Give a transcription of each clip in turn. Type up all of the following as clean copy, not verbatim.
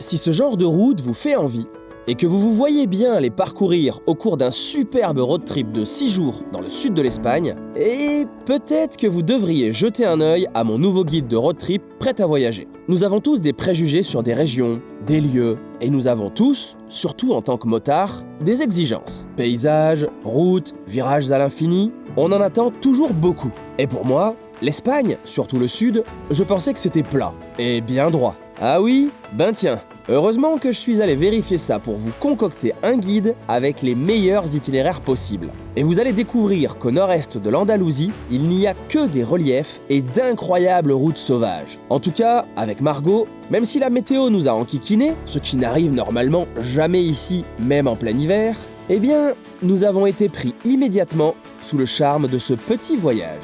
Si ce genre de route vous fait envie, et que vous vous voyez bien les parcourir au cours d'un superbe road trip de 6 jours dans le sud de l'Espagne, et peut-être que vous devriez jeter un œil à mon nouveau guide de road trip prêt à voyager. Nous avons tous des préjugés sur des régions, des lieux, et nous avons tous, surtout en tant que motards, des exigences. Paysages, routes, virages à l'infini, on en attend toujours beaucoup. Et pour moi, l'Espagne, surtout le sud, je pensais que c'était plat et bien droit. Ah oui? Ben tiens, heureusement que je suis allé vérifier ça pour vous concocter un guide avec les meilleurs itinéraires possibles. Et vous allez découvrir qu'au nord-est de l'Andalousie, il n'y a que des reliefs et d'incroyables routes sauvages. En tout cas, avec Margot, même si la météo nous a enquiquinés, ce qui n'arrive normalement jamais ici, même en plein hiver, eh bien, nous avons été pris immédiatement sous le charme de ce petit voyage.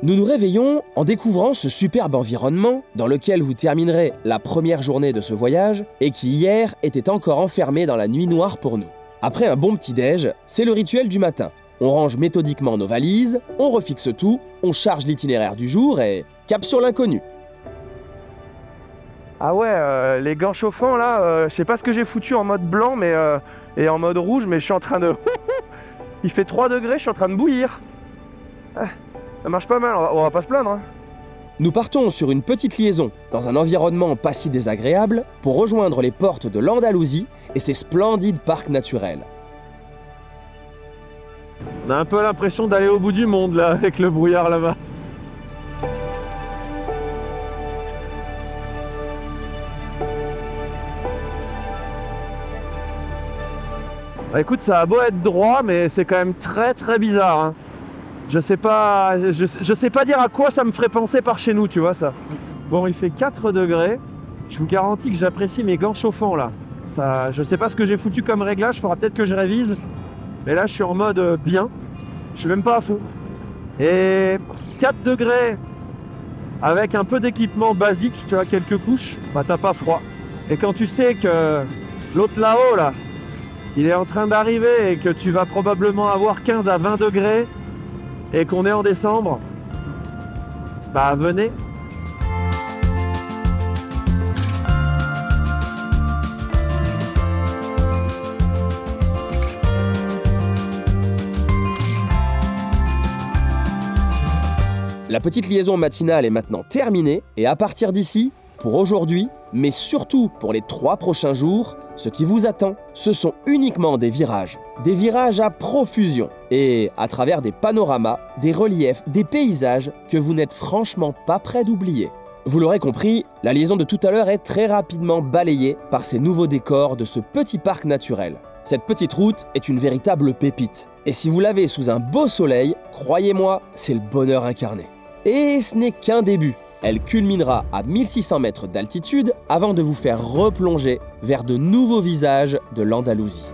Nous nous réveillons en découvrant ce superbe environnement dans lequel vous terminerez la première journée de ce voyage et qui hier était encore enfermé dans la nuit noire pour nous. Après un bon petit-déj, c'est le rituel du matin. On range méthodiquement nos valises, on refixe tout, on charge l'itinéraire du jour et cap sur l'inconnu. Ah ouais, les gants chauffants là, je sais pas ce que j'ai foutu en mode blanc et en mode rouge, mais je suis en train de... Il fait 3 degrés, je suis en train de bouillir. Ça marche pas mal, on va pas se plaindre. Hein. Nous partons sur une petite liaison, dans un environnement pas si désagréable, pour rejoindre les portes de l'Andalousie et ses splendides parcs naturels. On a un peu l'impression d'aller au bout du monde là, avec le brouillard là-bas. Bah, écoute, ça a beau être droit, mais c'est quand même très très bizarre. Hein. Je sais pas dire à quoi ça me ferait penser par chez nous, tu vois ça. Bon, il fait 4 degrés. Je vous garantis que j'apprécie mes gants chauffants là. Ça, je sais pas ce que j'ai foutu comme réglage, il faudra peut-être que je révise. Mais là, je suis en mode bien. Je suis même pas à fond. Et 4 degrés avec un peu d'équipement basique, tu vois, quelques couches, bah t'as pas froid. Et quand tu sais que l'autre là-haut là, il est en train d'arriver et que tu vas probablement avoir 15 à 20 degrés et qu'on est en décembre, bah venez. La petite liaison matinale est maintenant terminée et à partir d'ici, pour aujourd'hui, mais surtout pour les 3 prochains jours, ce qui vous attend, ce sont uniquement des virages à profusion et à travers des panoramas, des reliefs, des paysages que vous n'êtes franchement pas prêts d'oublier. Vous l'aurez compris, la liaison de tout à l'heure est très rapidement balayée par ces nouveaux décors de ce petit parc naturel. Cette petite route est une véritable pépite. Et si vous l'avez sous un beau soleil, croyez-moi, c'est le bonheur incarné. Et ce n'est qu'un début. Elle culminera à 1600 mètres d'altitude avant de vous faire replonger vers de nouveaux visages de l'Andalousie.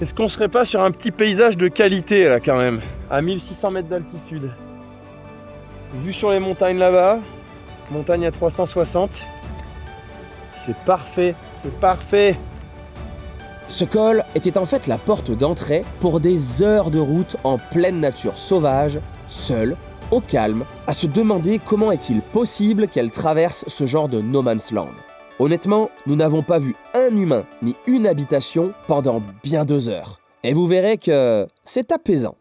Est-ce qu'on serait pas sur un petit paysage de qualité là quand même, à 1600 mètres d'altitude? Vue sur les montagnes là-bas, montagne à 360. C'est parfait, c'est parfait. Ce col était en fait la porte d'entrée pour des heures de route en pleine nature sauvage, seule, au calme, à se demander comment est-il possible qu'elle traverse ce genre de no man's land. Honnêtement, nous n'avons pas vu un humain ni une habitation pendant bien 2 heures. Et vous verrez que c'est apaisant.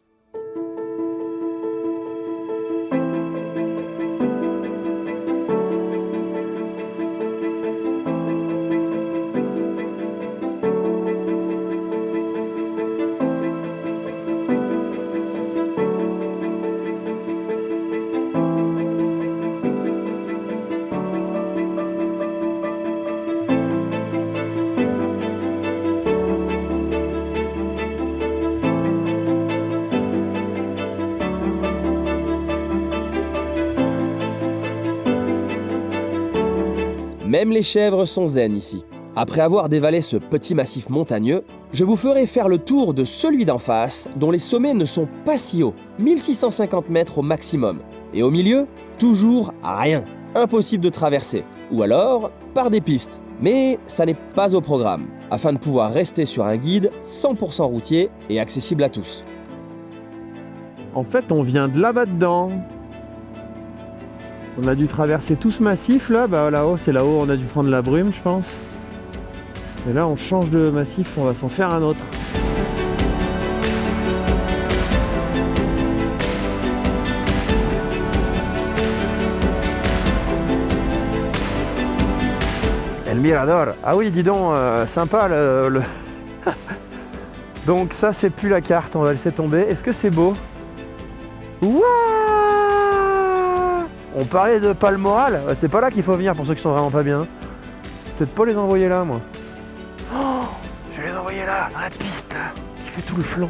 Même les chèvres sont zen ici. Après avoir dévalé ce petit massif montagneux, je vous ferai faire le tour de celui d'en face, dont les sommets ne sont pas si hauts, 1650 mètres au maximum. Et au milieu, toujours rien, impossible de traverser, ou alors par des pistes. Mais ça n'est pas au programme, afin de pouvoir rester sur un guide 100% routier et accessible à tous. En fait, on vient de là-bas dedans. On a dû traverser tout ce massif là, là-haut, c'est là-haut, on a dû prendre la brume, je pense. Et là, on change de massif, on va s'en faire un autre. El Mirador. Ah oui, dis donc, sympa le... Donc ça, c'est plus la carte, on va laisser tomber. Est-ce que c'est beau? Wouah! On parlait de Palmoral, c'est pas là qu'il faut venir pour ceux qui sont vraiment pas bien. Peut-être pas les envoyer là, moi. Oh, je vais les envoyer là, dans la piste, là, qui fait tout le flanc.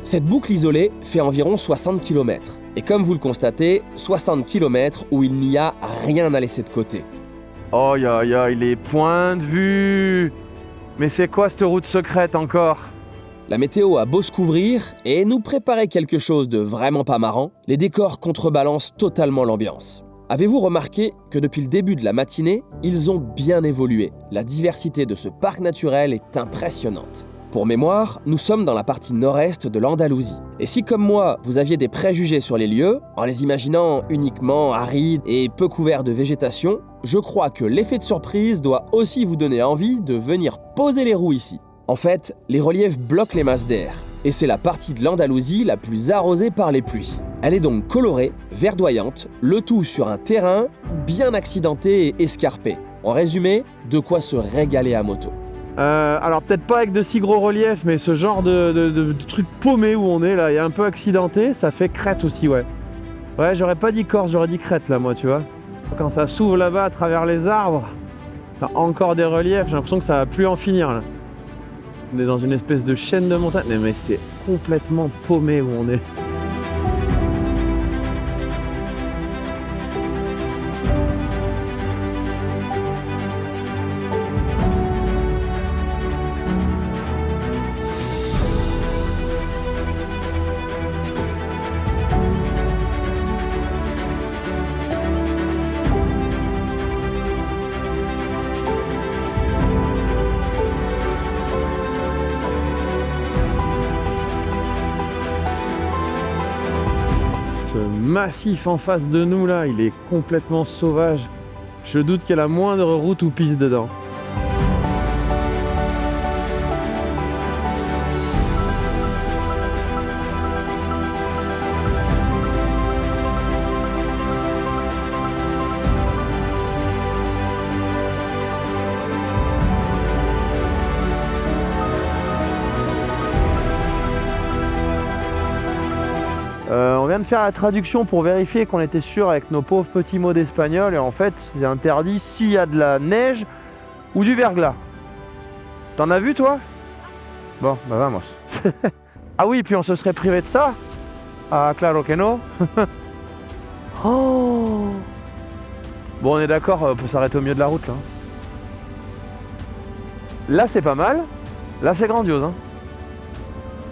Cette boucle isolée fait environ 60 km. Et comme vous le constatez, 60 km où il n'y a rien à laisser de côté. Oh les points de vue. Mais c'est quoi cette route secrète encore? La météo a beau se couvrir et nous préparer quelque chose de vraiment pas marrant, les décors contrebalancent totalement l'ambiance. Avez-vous remarqué que depuis le début de la matinée, ils ont bien évolué? La diversité de ce parc naturel est impressionnante. Pour mémoire, nous sommes dans la partie nord-est de l'Andalousie. Et si comme moi, vous aviez des préjugés sur les lieux, en les imaginant uniquement arides et peu couverts de végétation, je crois que l'effet de surprise doit aussi vous donner envie de venir poser les roues ici. En fait, les reliefs bloquent les masses d'air, et c'est la partie de l'Andalousie la plus arrosée par les pluies. Elle est donc colorée, verdoyante, le tout sur un terrain bien accidenté et escarpé. En résumé, de quoi se régaler à moto. Alors peut-être pas avec de si gros relief, mais ce genre de truc paumé où on est là, et un peu accidenté, ça fait crête aussi, ouais. Ouais, j'aurais pas dit Corse, j'aurais dit crête là, moi, tu vois. Quand ça s'ouvre là-bas à travers les arbres, t'as encore des reliefs, j'ai l'impression que ça va plus en finir là. On est dans une espèce de chaîne de montagne, mais c'est complètement paumé où on est. Ce massif en face de nous là, il est complètement sauvage. Je doute qu'il y ait la moindre route ou piste dedans. On vient de faire la traduction pour vérifier qu'on était sûr avec nos pauvres petits mots d'espagnol, et en fait c'est interdit s'il y a de la neige ou du verglas. T'en as vu toi? Bon, bah vamos. Ah oui, puis on se serait privé de ça? Ah, claro que no. Oh. Bon, on est d'accord, on peut s'arrêter au milieu de la route là. Là c'est pas mal, là c'est grandiose, hein.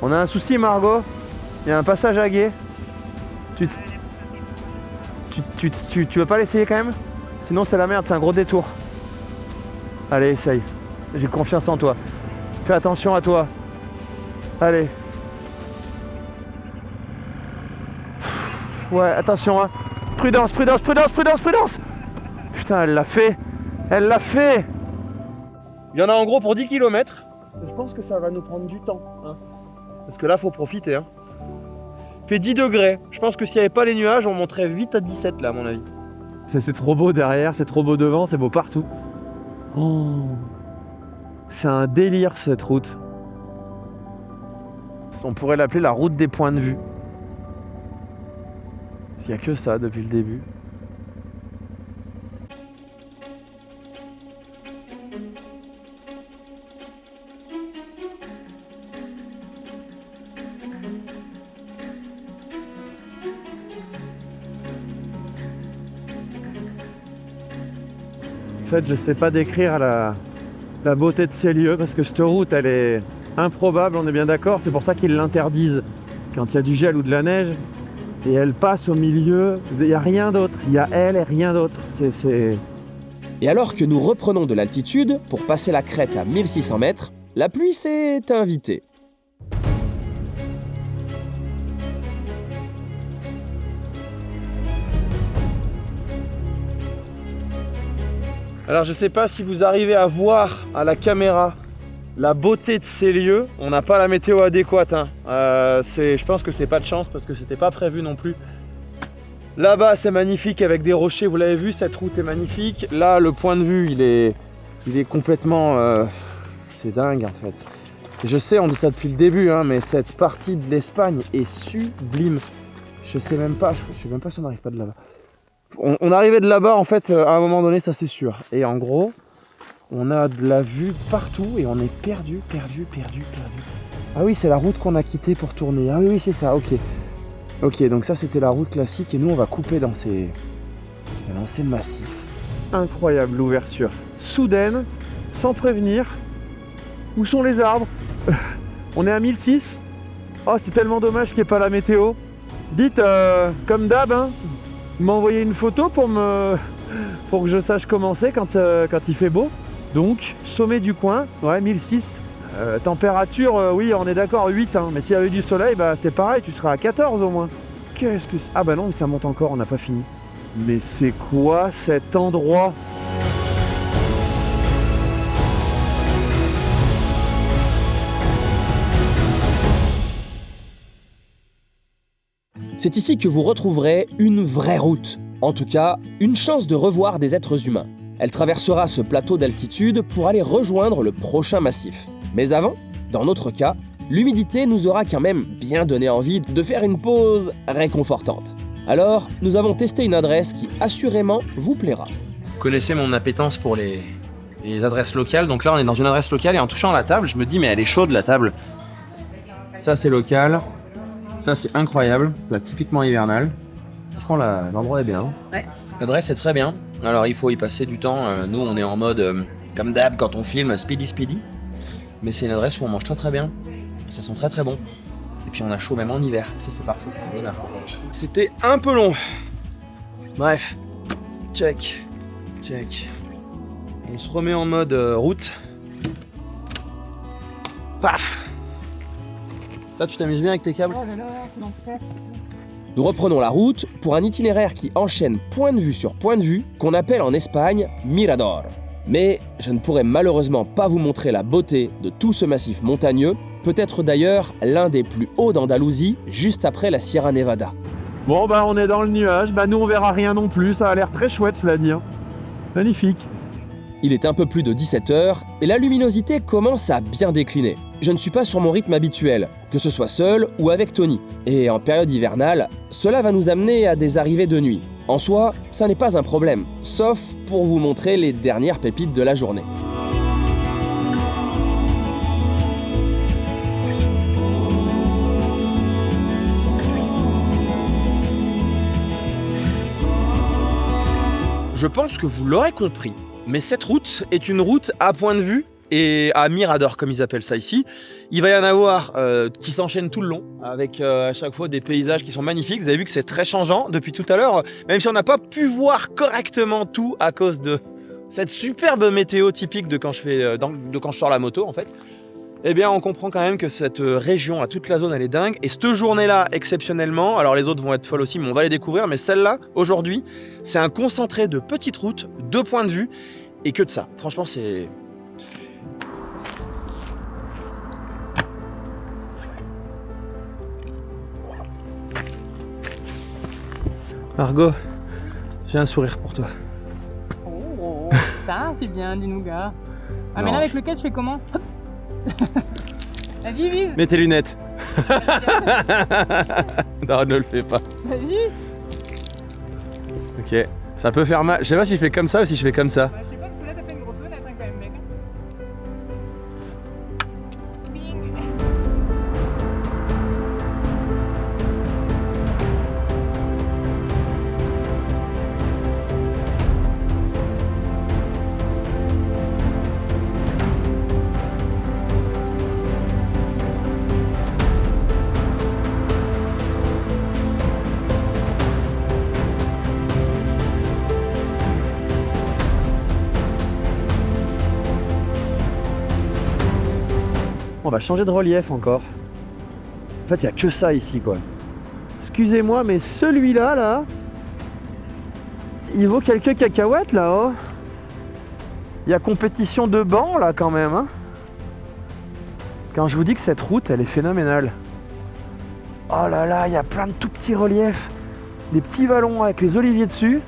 On a un souci, Margot, il y a un passage à gué. Tu veux pas l'essayer quand même? Sinon c'est la merde, c'est un gros détour. Allez, essaye. J'ai confiance en toi. Fais attention à toi. Allez. Ouais, attention, hein. Prudence, prudence, prudence, prudence, prudence. Putain, elle l'a fait. Elle l'a fait. Il y en a en gros pour 10 km. Je pense que ça va nous prendre du temps, hein. Parce que là, faut profiter, hein. Il fait 10 degrés. Je pense que s'il n'y avait pas les nuages, on monterait vite à 17 là, à mon avis. C'est trop beau derrière, c'est trop beau devant, c'est beau partout. Oh. C'est un délire cette route. On pourrait l'appeler la route des points de vue. Il n'y a que ça depuis le début. fait, je sais pas décrire la beauté de ces lieux parce que cette route, elle est improbable, on est bien d'accord. C'est pour ça qu'ils l'interdisent quand il y a du gel ou de la neige. Et elle passe au milieu, il n'y a rien d'autre. Il y a elle et rien d'autre. Et alors que nous reprenons de l'altitude pour passer la crête à 1600 mètres, la pluie s'est invitée. Alors je sais pas si vous arrivez à voir à la caméra la beauté de ces lieux. On n'a pas la météo adéquate, hein. Je pense que c'est pas de chance parce que c'était pas prévu non plus. Là-bas c'est magnifique avec des rochers, vous l'avez vu, cette route est magnifique. Là le point de vue il est complètement... c'est dingue en fait. Et je sais, on dit ça depuis le début, hein, mais cette partie de l'Espagne est sublime. Je sais même pas si on n'arrive pas de là-bas. On arrivait de là-bas en fait à un moment donné, ça c'est sûr. Et en gros, on a de la vue partout et on est perdu. Ah oui, c'est la route qu'on a quittée pour tourner. Ah oui, c'est ça, ok. Ok, donc ça c'était la route classique et nous on va couper dans ces massifs. Incroyable l'ouverture. Soudaine, sans prévenir. Où sont les arbres? On est à 1006. Oh, c'est tellement dommage qu'il n'y ait pas la météo. Dites, comme d'hab, hein, m'envoyer une photo pour que je sache comment c'est quand il fait beau. Donc, sommet du coin, ouais, 1006. Température, oui, on est d'accord, 8, hein, mais s'il y avait du soleil, bah c'est pareil, tu seras à 14 au moins. Qu'est-ce que c'est? Ah bah non, mais ça monte encore, on n'a pas fini. Mais c'est quoi cet endroit? C'est ici que vous retrouverez une vraie route. En tout cas, une chance de revoir des êtres humains. Elle traversera ce plateau d'altitude pour aller rejoindre le prochain massif. Mais avant, dans notre cas, l'humidité nous aura quand même bien donné envie de faire une pause réconfortante. Alors, nous avons testé une adresse qui assurément vous plaira. Vous connaissez mon appétence pour les adresses locales, donc là on est dans une adresse locale et en touchant la table, je me dis mais elle est chaude la table. Ça c'est local, ça c'est incroyable, là typiquement hivernal. Franchement l'endroit est bien. Ouais. L'adresse est très bien, alors il faut y passer du temps, nous on est en mode comme d'hab quand on filme speedy. Mais c'est une adresse où on mange très bien, ça sent très bon. Et puis on a chaud même en hiver, ça c'est parfait. Voilà. C'était un peu long. Bref, check. On se remet en mode route. Paf. Ça tu t'amuses bien avec tes câbles? Nous reprenons la route pour un itinéraire qui enchaîne point de vue sur point de vue, qu'on appelle en Espagne Mirador. Mais je ne pourrai malheureusement pas vous montrer la beauté de tout ce massif montagneux, peut-être d'ailleurs l'un des plus hauts d'Andalousie, juste après la Sierra Nevada. Bon bah on est dans le nuage, bah nous on verra rien non plus, ça a l'air très chouette cela dit. Hein. Magnifique. Il est un peu plus de 17h et la luminosité commence à bien décliner. Je ne suis pas sur mon rythme habituel, que ce soit seul ou avec Tony. Et en période hivernale, cela va nous amener à des arrivées de nuit. En soi, ça n'est pas un problème, sauf pour vous montrer les dernières pépites de la journée. Je pense que vous l'aurez compris, mais cette route est une route à point de vue et à Mirador, comme ils appellent ça ici. Il va y en avoir qui s'enchaînent tout le long, avec à chaque fois des paysages qui sont magnifiques. Vous avez vu que c'est très changeant depuis tout à l'heure, même si on n'a pas pu voir correctement tout à cause de cette superbe météo typique de quand je sors la moto en fait. Eh bien, on comprend quand même que cette région, toute la zone, elle est dingue. Et cette journée-là, exceptionnellement, alors les autres vont être folles aussi, mais on va les découvrir. Mais celle-là, aujourd'hui, c'est un concentré de petites routes, de points de vue, et que de ça. Franchement, c'est... Margot, j'ai un sourire pour toi. Oh, ça, c'est bien du nougat. Ah, mais Non. là, avec le catch, je fais comment? Vas-y, vise. Mets tes lunettes. Non, ne le fais pas. Vas-y. Ok, ça peut faire mal. Je sais pas si je fais comme ça ou si je fais comme ça. Je sais pas, parce que là, t'as fait une grosse fenêtre hein, quand même, mec. Bing. On va changer de relief encore. En fait, il n'y a que ça ici, quoi. Excusez-moi, mais celui-là, là, il vaut quelques cacahuètes, là-haut. Il y a compétition de bancs, là, quand même, hein. Quand je vous dis que cette route, elle est phénoménale. Oh là là, il y a plein de tout petits reliefs. Des petits vallons avec les oliviers dessus.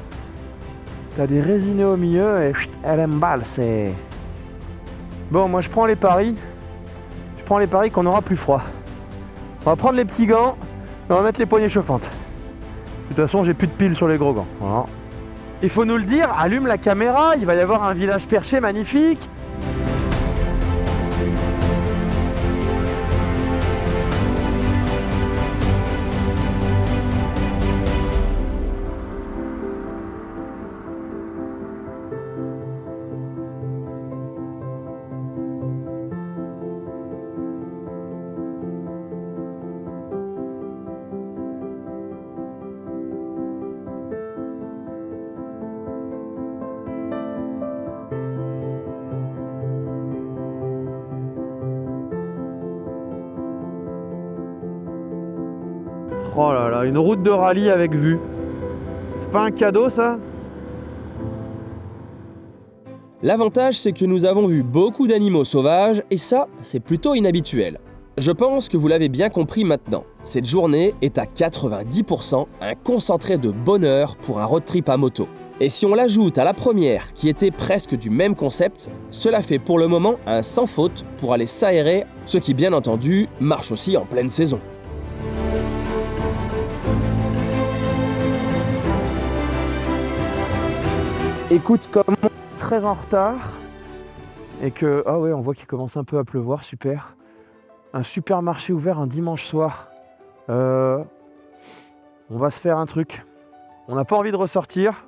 T'as des résineux au milieu et elle emballe, c'est... Bon, moi je prends les paris. Je prends les paris qu'on aura plus froid. On va prendre les petits gants et on va mettre les poignées chauffantes. De toute façon, j'ai plus de piles sur les gros gants. Voilà. Il faut nous le dire, allume la caméra, il va y avoir un village perché magnifique. Oh là là, une route de rallye avec vue. C'est pas un cadeau, ça? L'avantage, c'est que nous avons vu beaucoup d'animaux sauvages, et ça, c'est plutôt inhabituel. Je pense que vous l'avez bien compris maintenant. Cette journée est à 90% un concentré de bonheur pour un road trip à moto. Et si on l'ajoute à la première, qui était presque du même concept, cela fait pour le moment un sans faute pour aller s'aérer, ce qui bien entendu marche aussi en pleine saison. Écoute, comme on est très en retard et que... Ah ouais, on voit qu'il commence un peu à pleuvoir, super. Un supermarché ouvert un dimanche soir. On va se faire un truc. On n'a pas envie de ressortir,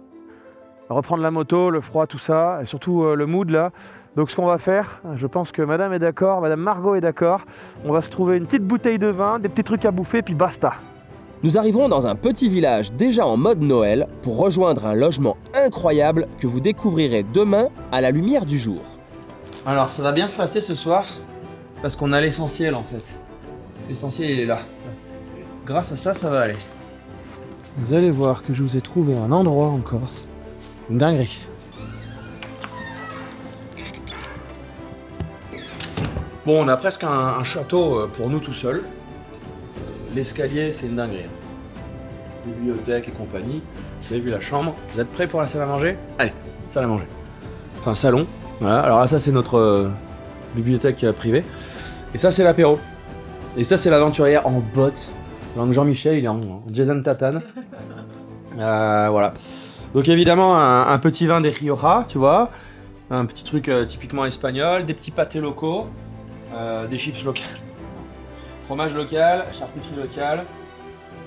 reprendre la moto, le froid, tout ça, et surtout le mood là. Donc ce qu'on va faire, je pense que madame est d'accord, madame Margot est d'accord, on va se trouver une petite bouteille de vin, des petits trucs à bouffer, puis basta. Nous arriverons dans un petit village déjà en mode Noël pour rejoindre un logement incroyable que vous découvrirez demain à la lumière du jour. Alors, ça va bien se passer ce soir, parce qu'on a l'essentiel en fait. L'essentiel, il est là. Grâce à ça, ça va aller. Vous allez voir que je vous ai trouvé un endroit encore. Une dinguerie. Bon, on a presque un château pour nous tout seuls. L'escalier, c'est une dinguerie. Bibliothèque et compagnie. Vous avez vu la chambre. Vous êtes prêts pour la salle à manger? Allez, salle à manger. Enfin, salon. Voilà. Alors là, ça, c'est notre bibliothèque privée. Et ça, c'est l'apéro. Et ça, c'est l'aventurière en botte. Donc Jean-Michel, il est en Jason Tatane. Voilà. Donc évidemment, un petit vin des Rioja, tu vois. Un petit truc typiquement espagnol. Des petits pâtés locaux. Des chips locales. Fromage local, charcuterie locale.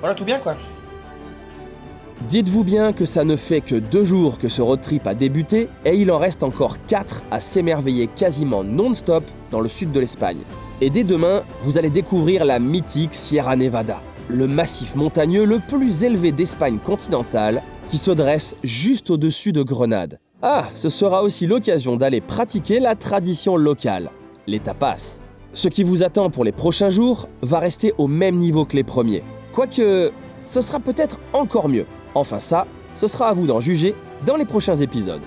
Voilà, tout bien quoi. Dites-vous bien que ça ne fait que 2 jours que ce road trip a débuté et il en reste encore 4 à s'émerveiller quasiment non-stop dans le sud de l'Espagne. Et dès demain, vous allez découvrir la mythique Sierra Nevada, le massif montagneux le plus élevé d'Espagne continentale qui se dresse juste au-dessus de Grenade. Ah, ce sera aussi l'occasion d'aller pratiquer la tradition locale, les tapas. Ce qui vous attend pour les prochains jours va rester au même niveau que les premiers. Quoique, ce sera peut-être encore mieux. Enfin ça, ce sera à vous d'en juger dans les prochains épisodes.